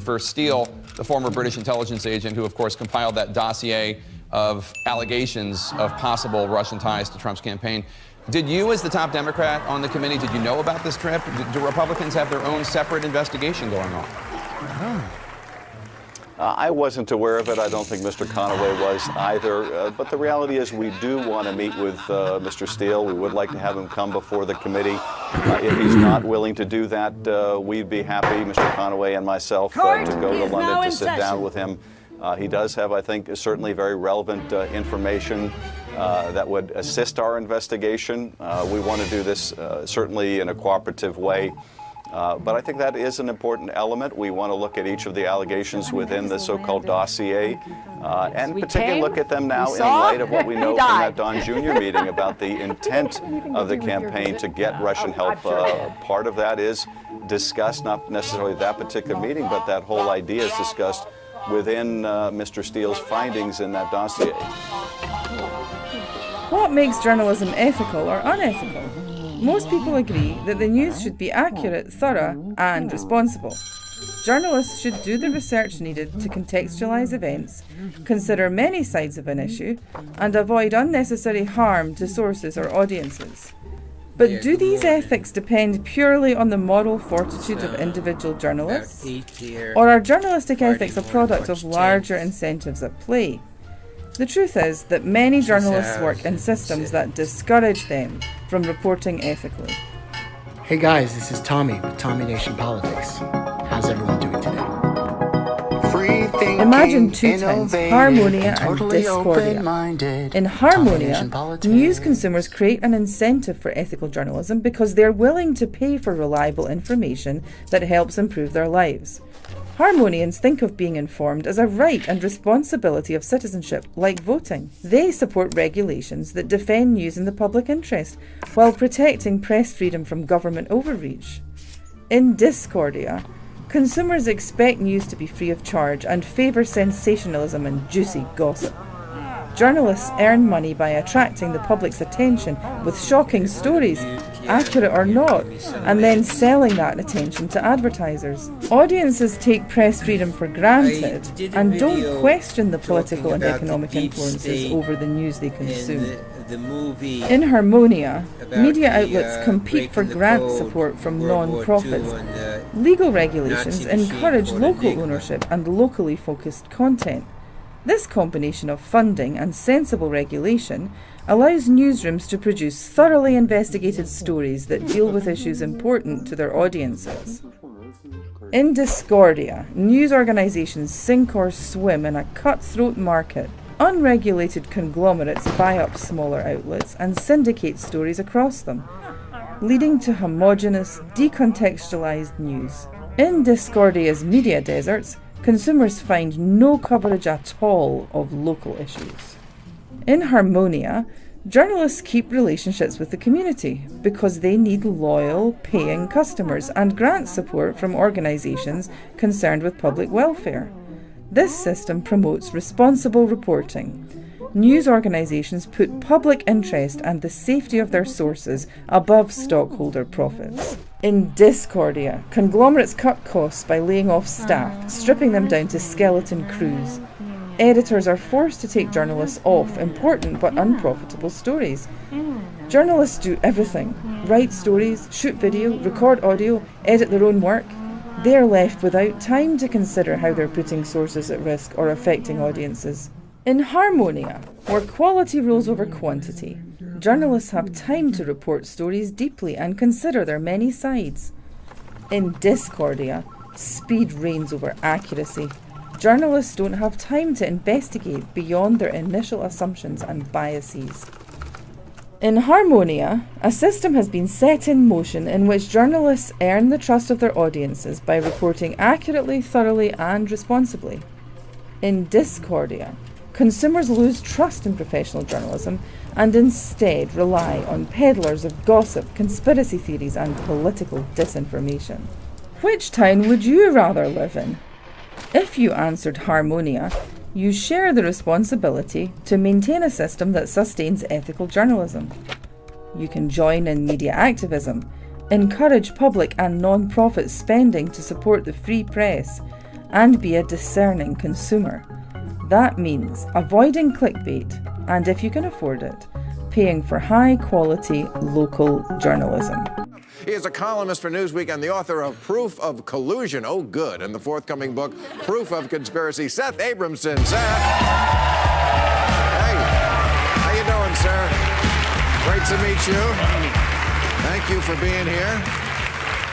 Christopher Steele, the former British intelligence agent who, of course, compiled that dossier of allegations of possible Russian ties to Trump's campaign. Did you, as the top Democrat on the committee, did you know about this trip? Do Republicans have their own separate investigation going on? I wasn't aware of it. I don't think Mr. Conaway was either. But the reality is we do want to meet with Mr. Steele. We would like to have him come before the committee. If he's not willing to do that, we'd be happy, Mr. Conaway and myself, to go to London to sit down with him. He does have, I think, certainly very relevant information that would assist our investigation. We want to do this certainly in a cooperative way. But I think that is an important element. We want to look at each of the allegations within the so-called dossier and particularly look at them now in light of what we know from that Don Jr. meeting about the intent of the campaign to get Russian help. Part of that is discussed, not necessarily that particular meeting, but that whole idea is discussed within Mr. Steele's findings in that dossier. What makes journalism ethical or unethical? Most people agree that the news should be accurate, thorough, and responsible. Journalists should do the research needed to contextualise events, consider many sides of an issue, and avoid unnecessary harm to sources or audiences. But do these ethics depend purely on the moral fortitude of individual journalists? Or are journalistic ethics a product of larger incentives at play? The truth is that many journalists work in systems that discourage them from reporting ethically. Hey guys, this is Tommy with Tommy Nation Politics. How's everyone doing today? Imagine two towns, Harmonia and Discordia. In Harmonia, news consumers create an incentive for ethical journalism because they're willing to pay for reliable information that helps improve their lives. Harmonians think of being informed as a right and responsibility of citizenship, like voting. They support regulations that defend news in the public interest, while protecting press freedom from government overreach. In Discordia, consumers expect news to be free of charge and favour sensationalism and juicy gossip. Journalists earn money by attracting the public's attention with shocking stories, accurate or not, and then selling that attention to advertisers. Audiences take press freedom for granted and don't question the political and economic influences over the news they consume. In Harmonia, media outlets compete for grant support from non-profits. Legal regulations encourage local ownership and locally focused content. This combination of funding and sensible regulation allows newsrooms to produce thoroughly investigated stories that deal with issues important to their audiences. In Discordia, news organisations sink or swim in a cutthroat market. Unregulated conglomerates buy up smaller outlets and syndicate stories across them, leading to homogeneous, decontextualised news. In Discordia's media deserts, consumers find no coverage at all of local issues. In Harmonia, journalists keep relationships with the community because they need loyal, paying customers and grant support from organisations concerned with public welfare. This system promotes responsible reporting. News organisations put public interest and the safety of their sources above stockholder profits. In Discordia, conglomerates cut costs by laying off staff, stripping them down to skeleton crews. Editors are forced to take journalists off important but unprofitable stories. Journalists do everything: write stories, shoot video, record audio, edit their own work. They are left without time to consider how they're putting sources at risk or affecting audiences. In Harmonia, where quality rules over quantity, journalists have time to report stories deeply and consider their many sides. In Discordia, speed reigns over accuracy. Journalists don't have time to investigate beyond their initial assumptions and biases. In Harmonia, a system has been set in motion in which journalists earn the trust of their audiences by reporting accurately, thoroughly, and responsibly. In Discordia, consumers lose trust in professional journalism and instead rely on peddlers of gossip, conspiracy theories, and political disinformation. Which town would you rather live in? If you answered Harmonia, you share the responsibility to maintain a system that sustains ethical journalism. You can join in media activism, encourage public and non-profit spending to support the free press, and be a discerning consumer. That means avoiding clickbait and, if you can afford it, paying for high-quality local journalism. He is a columnist for Newsweek and the author of Proof of Collusion, oh good, and the forthcoming book, Proof of Conspiracy, Seth Abramson. Seth! Hey, how you doing, sir? Great to meet you. Thank you for being here.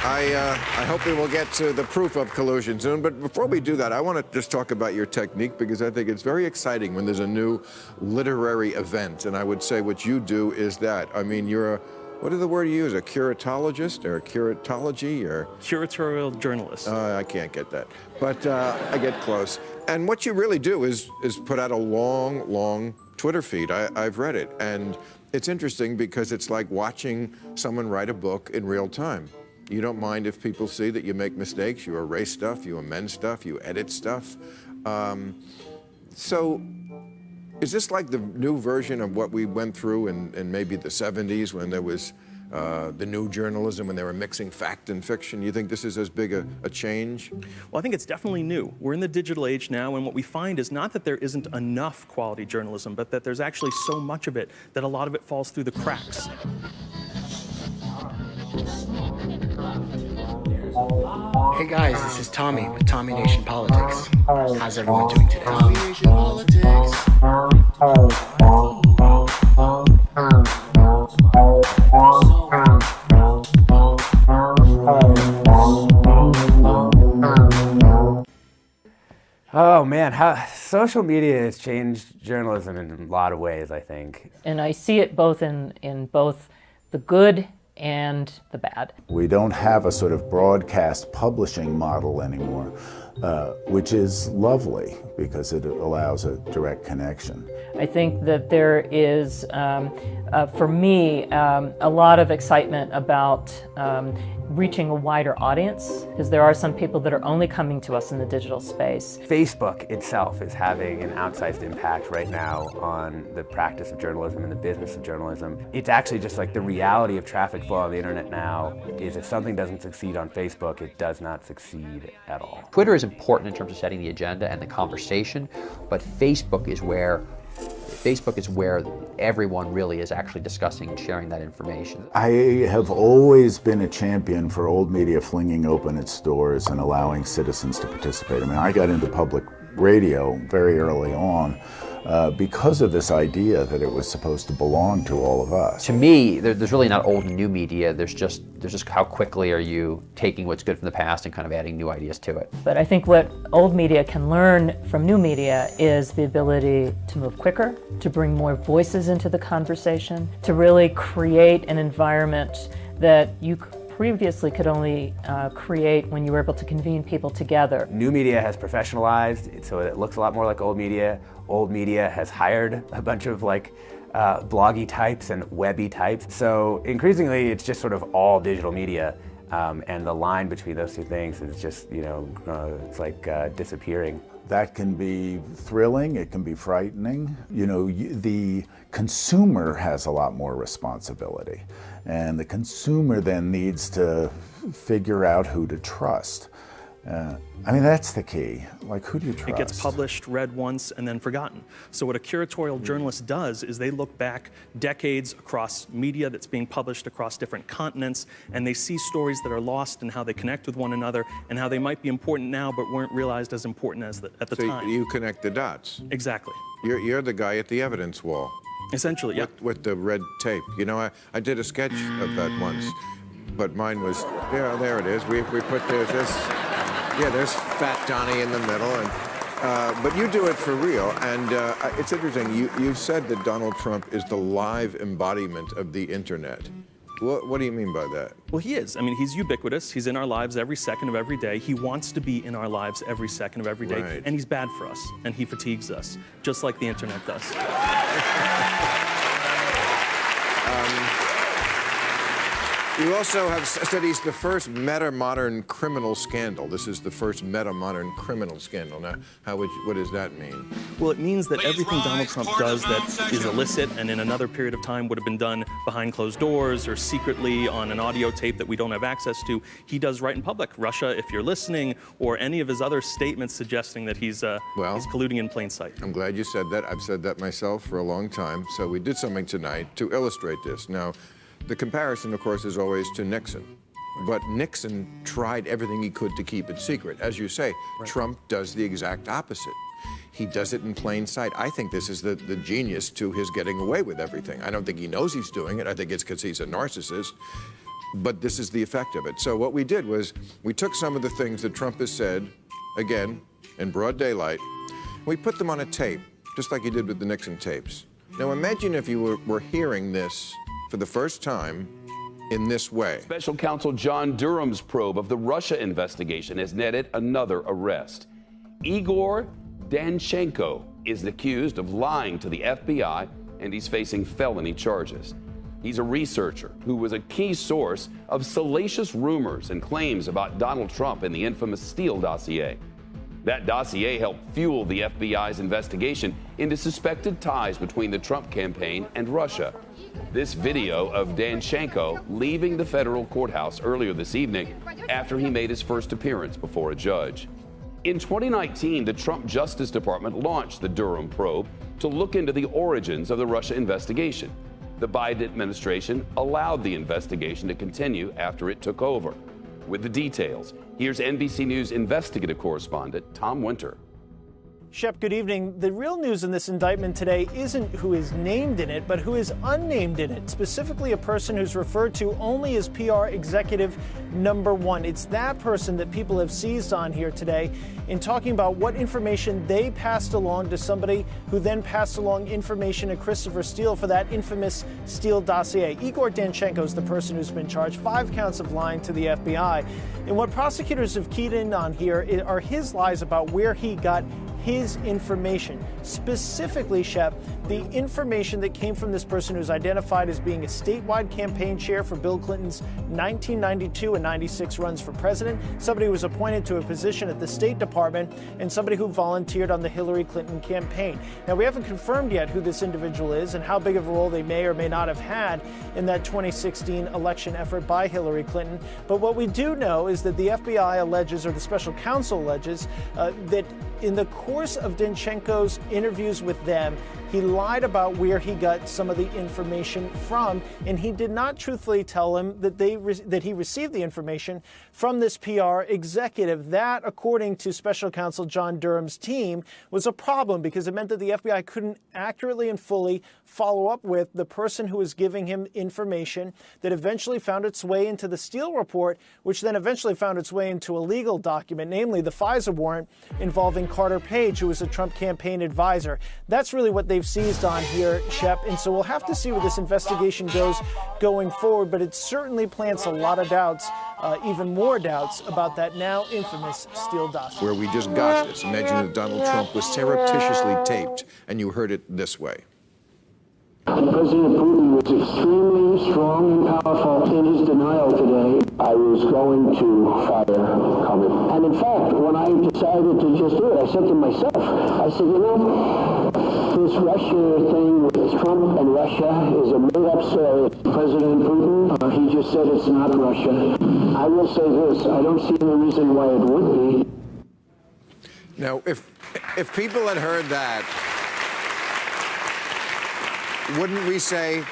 I hope we will get to the proof of collusion soon, but before we do that, I want to just talk about your technique, because I think it's very exciting when there's a new literary event, and I would say what you do is that. I mean, you're a, what is the word you use, a curatologist, or a curatology, or? Curatorial journalist. I can't get that, but I get close. And what you really do is put out a long, long Twitter feed. I've read it, and it's interesting because it's like watching someone write a book in real time. You don't mind if people see that you make mistakes, you erase stuff, you amend stuff, you edit stuff. So is this like the new version of what we went through in maybe the 70s when there was the new journalism, when they were mixing fact and fiction? You think this is as big a change? Well, I think it's definitely new. We're in the digital age now, and what we find is not that there isn't enough quality journalism, but that there's actually so much of it that a lot of it falls through the cracks. Hey guys, this is Tommy with Tommy Nation Politics. How's everyone doing today? Tommy Nation Politics. Oh man, social media has changed journalism in a lot of ways, I think. And I see it both in both the good and the bad. We don't have a sort of broadcast publishing model anymore, which is lovely because it allows a direct connection. I think that there is, for me, a lot of excitement about reaching a wider audience, because there are some people that are only coming to us in the digital space. Facebook itself is having an outsized impact right now on the practice of journalism and the business of journalism. It's actually just like the reality of traffic flow on the internet now is if something doesn't succeed on Facebook, it does not succeed at all. Twitter is important in terms of setting the agenda and the conversation, but Facebook is where everyone really is actually discussing and sharing that information. I have always been a champion for old media flinging open its doors and allowing citizens to participate. I mean, I got into public radio very early on because of this idea that it was supposed to belong to all of us. To me, there's really not old and new media. There's just how quickly are you taking what's good from the past and kind of adding new ideas to it. But I think what old media can learn from new media is the ability to move quicker, to bring more voices into the conversation, to really create an environment that you previously could only create when you were able to convene people together. New media has professionalized, so it looks a lot more like old media. Old media has hired a bunch of bloggy types and webby types. So increasingly, it's just sort of all digital media, and the line between those two things is just, it's like disappearing. That can be thrilling, it can be frightening. The consumer has a lot more responsibility, and the consumer then needs to figure out who to trust. I mean, that's the key. Like, who do you trust? It gets published, read once, and then forgotten. So what a curatorial journalist does is they look back decades across media that's being published across different continents, and they see stories that are lost and how they connect with one another and how they might be important now but weren't realized as important as at the time. So you connect the dots. Exactly. You're the guy at the evidence wall. Essentially, yeah. With the red tape. I did a sketch of that once, but mine was, yeah, there it is. We put this. Yeah, there's Fat Donnie in the middle, and but you do it for real, and it's interesting. You've said that Donald Trump is the live embodiment of the internet. What do you mean by that? Well, he is. I mean, he's ubiquitous. He's in our lives every second of every day. He wants to be in our lives every second of every day, Right. and he's bad for us, and he fatigues us, just like the internet does. You also have studies the first meta-modern criminal scandal. This is the first meta-modern criminal scandal. Now, what does that mean? Well, it means that everything Donald Trump does that is illicit and in another period of time would have been done behind closed doors or secretly on an audio tape that we don't have access to, he does right in public. Russia, if you're listening, or any of his other statements suggesting that he's colluding in plain sight. I'm glad you said that. I've said that myself for a long time. So we did something tonight to illustrate this. Now, the comparison, of course, is always to Nixon. But Nixon tried everything he could to keep it secret. As you say, Trump does the exact opposite. He does it in plain sight. I think this is the genius to his getting away with everything. I don't think he knows he's doing it. I think it's because he's a narcissist. But this is the effect of it. So what we did was we took some of the things that Trump has said, again, in broad daylight, we put them on a tape, just like he did with the Nixon tapes. Now imagine if you were hearing this for the first time in this way. Special Counsel John Durham's probe of the Russia investigation has netted another arrest. Igor Danchenko is accused of lying to the FBI, and he's facing felony charges. He's a researcher who was a key source of salacious rumors and claims about Donald Trump in the infamous Steele dossier. That dossier helped fuel the FBI's investigation into suspected ties between the Trump campaign and Russia. This video of Danchenko leaving the federal courthouse earlier this evening after he made his first appearance before a judge. In 2019, the Trump Justice Department launched the Durham probe to look into the origins of the Russia investigation. The Biden administration allowed the investigation to continue after it took over. With the details, here's NBC News investigative correspondent Tom Winter. Shep, good evening. The real news in this indictment today isn't who is named in it, but who is unnamed in it, specifically a person who's referred to only as PR executive number one. It's that person that people have seized on here today in talking about what information they passed along to somebody who then passed along information to Christopher Steele for that infamous Steele dossier. Igor Danchenko is the person who's been charged 5 counts of lying to the FBI. And what prosecutors have keyed in on here are his lies about where he got his information. Specifically, Shep, the information that came from this person who's identified as being a statewide campaign chair for Bill Clinton's 1992 and 96 runs for president, somebody who was appointed to a position at the State Department, and somebody who volunteered on the Hillary Clinton campaign. Now, we haven't confirmed yet who this individual is and how big of a role they may or may not have had in that 2016 election effort by Hillary Clinton. But what we do know is that the FBI alleges, or the special counsel alleges, that in the course of Danchenko's interviews with them, he lied about where he got some of the information from, and he did not truthfully tell him that he received the information from this PR executive. That, according to Special Counsel John Durham's team, was a problem because it meant that the FBI couldn't accurately and fully follow up with the person who was giving him information that eventually found its way into the Steele report, which then eventually found its way into a legal document, namely the FISA warrant involving Carter Page, who was a Trump campaign advisor. That's really what they've seized on here, Shep, and so we'll have to see where this investigation goes going forward, but it certainly plants a lot of doubts, even more doubts, about that now infamous Steele dossier. Where we just got this. Imagine if Donald Trump was surreptitiously taped and you heard it this way. President Putin was extremely strong and powerful in his denial today. I was going to fire comment. And in fact, when I decided to just do it, I said to myself, I said, you know, this Russia thing with Trump and Russia is a made-up story. President Putin, he just said it's not Russia. I will say this, I don't see any reason why it would be. Now, if people had heard that, wouldn't we say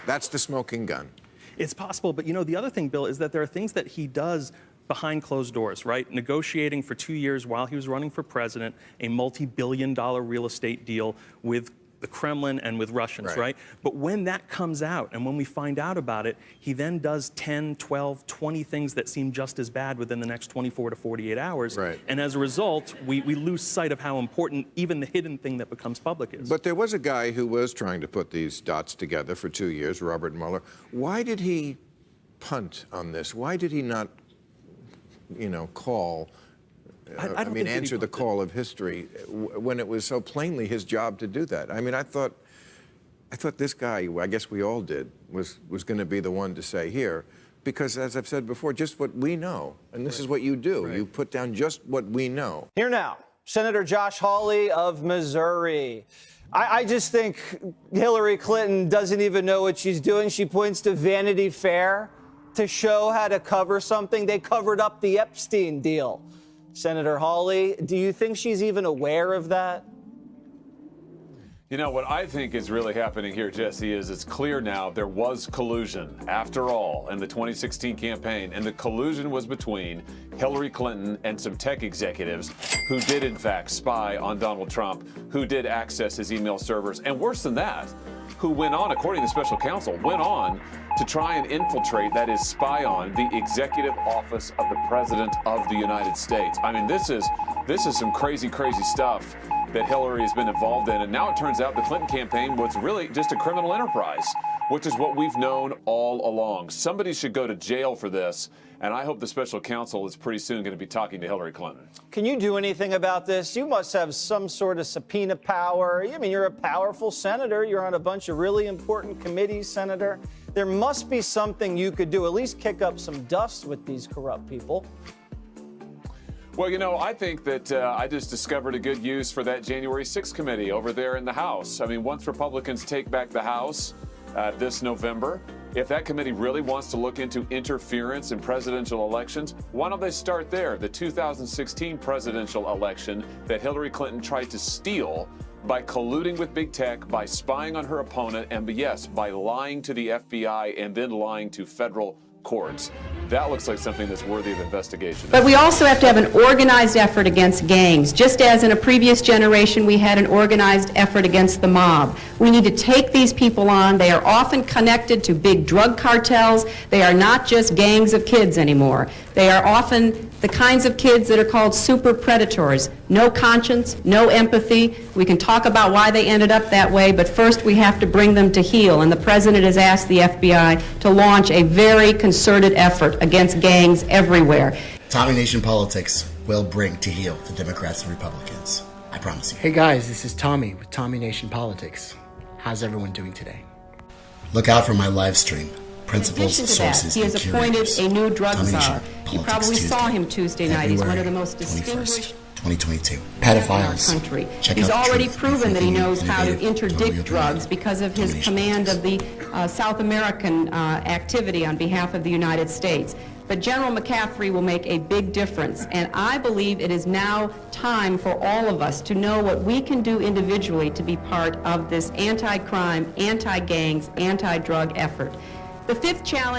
that's the smoking gun? It's possible, but you know, the other thing, Bill, is that there are things that he does behind closed doors, right? Negotiating for 2 years while he was running for president, a multi-billion-dollar real estate deal with the Kremlin and with Russians, right? But when that comes out and when we find out about it, he then does 10, 12, 20 things that seem just as bad within the next 24 to 48 hours. Right. And as a result, we lose sight of how important even the hidden thing that becomes public is. But there was a guy who was trying to put these dots together for 2 years, Robert Mueller. Why did he punt on this? Why did he not, you know, call... answer the call of history when it was so plainly his job to do that. I mean, I thought this guy, I guess we all did, was going to be the one to say, here, because, as I've said before, just what we know. And this is what you do. You put down just what we know. Here now, Senator Josh Hawley of Missouri. I just think Hillary Clinton doesn't even know what she's doing. She points to Vanity Fair to show how to cover something. They covered up the Epstein deal. Senator Hawley, do you think she's even aware of that? You know, what I think is really happening here, Jesse, is it's clear now there was collusion, after all, in the 2016 campaign. And the collusion was between Hillary Clinton and some tech executives who did, in fact, spy on Donald Trump, who did access his email servers. And worse than that, who went on, according to the special counsel, went on to try and infiltrate, that is, spy on, the executive office of the President of the United States. I mean, this is some crazy, crazy stuff that Hillary has been involved in. And now it turns out the Clinton campaign was really just a criminal enterprise, which is what we've known all along. Somebody should go to jail for this. And I hope the special counsel is pretty soon going to be talking to Hillary Clinton. Can you do anything about this? You must have some sort of subpoena power. I mean, you're a powerful senator. You're on a bunch of really important committees, Senator. There must be something you could do, at least kick up some dust with these corrupt people. Well, you know, I think that I just discovered a good use for that January 6th committee over there in the House. I mean, once Republicans take back the House this November, if that committee really wants to look into interference in presidential elections, why don't they start there? The 2016 presidential election that Hillary Clinton tried to steal by colluding with big tech, by spying on her opponent, and yes, by lying to the FBI and then lying to federal courts. That looks like something that's worthy of investigation. But we also have to have an organized effort against gangs. Just as in a previous generation we had an organized effort against the mob. We need to take these people on. They are often connected to big drug cartels. They are not just gangs of kids anymore. They are often the kinds of kids that are called super predators. No conscience, no empathy. We can talk about why they ended up that way, but first we have to bring them to heel. And the president has asked the FBI to launch a very concerted effort against gangs everywhere. Tommy Nation Politics will bring to heel the Democrats and Republicans. I promise you. Hey guys, this is Tommy with Tommy Nation Politics. How's everyone doing today? Look out for my live stream. Principles, In addition to sources, that, he has and appointed curators. a new drug Tommy Nation czar. You Politics probably Tuesday, saw him Tuesday night. He's one of the February most 21st, distinguished 2022. in our Pedophiles. country. Check He's out the already truth proven that he before knows you how to innovate, interdict totally drugs because of his command of the South American activity on behalf of the United States. But General McCaffrey will make a big difference, and I believe it is now time for all of us to know what we can do individually to be part of this anti-crime, anti-gangs, anti-drug effort. The fifth challenge